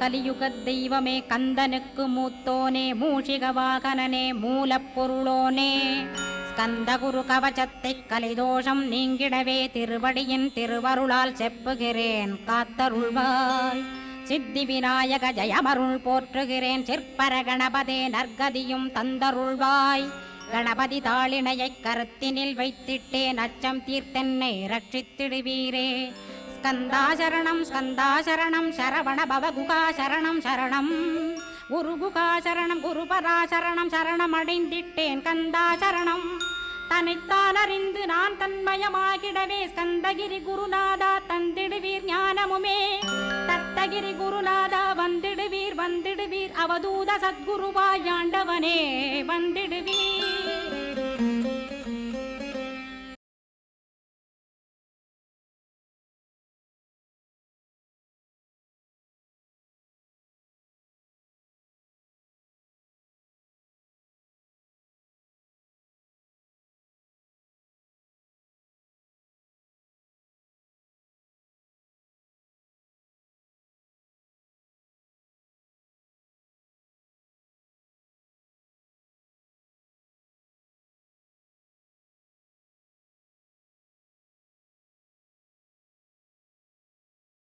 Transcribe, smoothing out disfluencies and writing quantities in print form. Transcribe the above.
கலியுகத் தெய்வமே கந்தனுக்கு மூத்தோனே மூஷிக வாகனனே மூலப்பொருளோனே ஸ்கந்த குரு கவசத்தை கலிதோஷம் நீங்கிடவே திருவடியின் திருவருளால் செப்புகிறேன் காத்தருள்வாய். சித்தி விநாயக ஜெயமருள் போற்றுகிறேன் சிற்பர கணபதே நற்கதியும் தந்தருள்வாய். கணபதி தாளினையை கருத்தினில் வைத்திட்டேன் அச்சம் தீர்த்தென்னை ரட்சித்திடுவீரே. ஸ்கந்தாசரணம் ஸ்கந்தாசரணம் சரவண பவகுகாசரணம் சரணம் குருகுகாசரணம் குருபராசரணம் சரணம் அடைந்திட்டேன் கந்தாசரணம். தன்னைத்தான் அறிந்து நான் தன்மயமாகிடவே ஸ்கந்தகிரி குருநாதா தந்திடுவீர் ஞானமுமே. தத்தகிரி குருநாதா வந்திடுவீர் வந்திடுவீர் அவதூத சத்குருவாய் ஆண்டவனே வந்திடுவீர்.